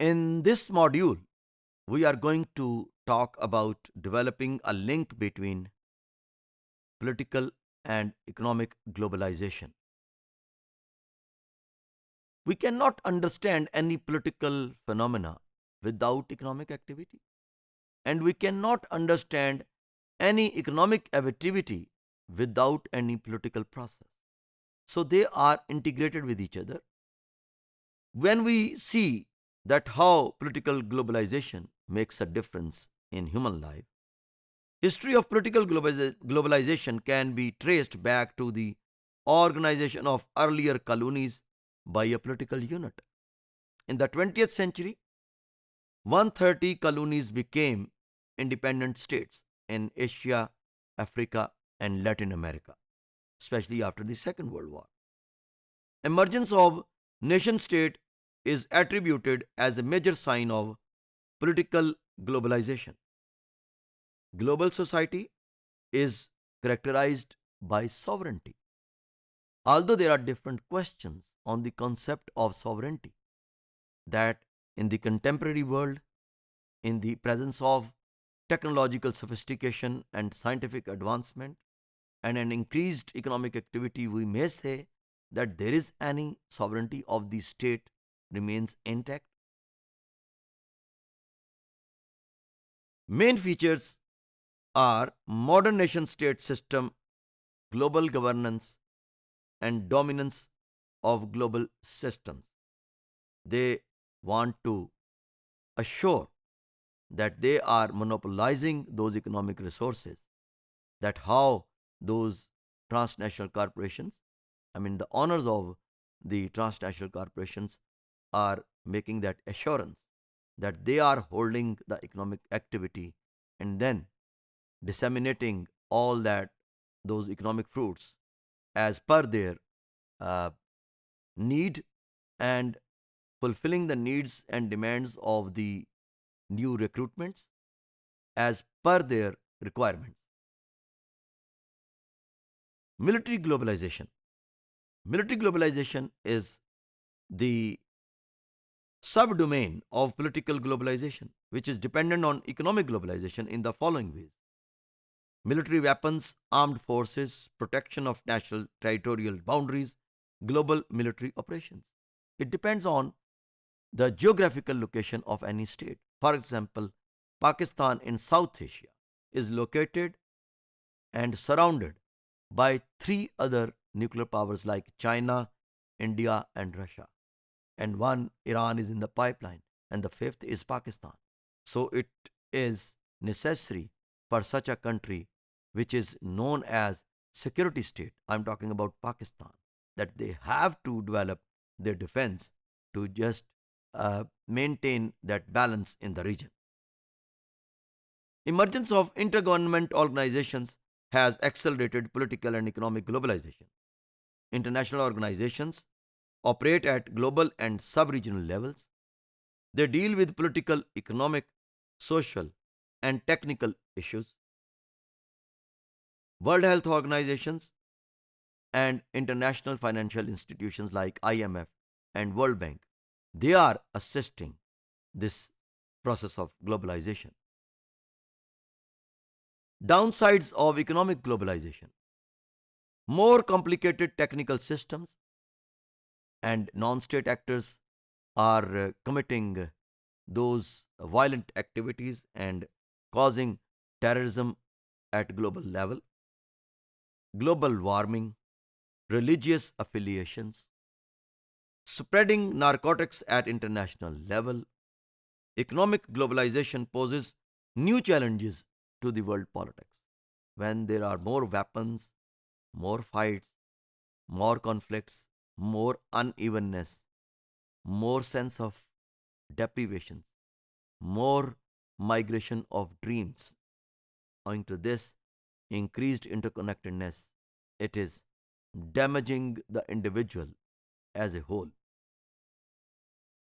In this module, we are going to talk about developing a link between political and economic globalization. We cannot understand any political phenomena without economic activity, and we cannot understand any economic activity without any political process. So they are integrated with each other. When we see that how political globalization makes a difference in human life, history of political globalization can be traced back to the organization of earlier colonies by a political unit. In the 20th century, 130 colonies became independent states in Asia, Africa, and Latin America, especially after the Second World War. Emergence of nation state is attributed as a major sign of political globalization. Global society is characterized by sovereignty. Although there are different questions on the concept of sovereignty, that in the contemporary world, in the presence of technological sophistication and scientific advancement, and an increased economic activity, we may say that there is any sovereignty of the state remains intact. Main features are modern nation state system, global governance, and dominance of global systems. They want to assure that they are monopolizing those economic resources, that how those transnational corporations, the owners of the transnational corporations are making that assurance that they are holding the economic activity and then disseminating all that those economic fruits as per their uh, need and fulfilling the needs and demands of the new recruitments as per their requirements. Military globalization. Military globalization is the subdomain of political globalization, which is dependent on economic globalization in the following ways: military weapons, armed forces, protection of national territorial boundaries, global military operations. It depends on the geographical location of any state. For example, Pakistan in South Asia is located and surrounded by three other nuclear powers like China, India, and Russia. And one, Iran, is in the pipeline, and the fifth is Pakistan. So it is necessary for such a country, which is known as security state, I'm talking about Pakistan, that they have to develop their defense to just maintain that balance in the region. Emergence of intergovernment organizations has accelerated political and economic globalization. International organizations operate at global and sub-regional levels. They deal with political, economic, social, and technical issues. World Health Organizations and international financial institutions like IMF and World Bank, they are assisting this process of globalization. Downsides of economic globalization: more complicated technical systems, and non state actors are committing those violent activities and causing terrorism at global level, global warming, religious affiliations, spreading narcotics at international level. Economic globalization poses new challenges to the world politics. When there are more weapons, more fights, more conflicts, more unevenness, more sense of deprivations, more migration of dreams. Owing to this increased interconnectedness, it is damaging the individual as a whole.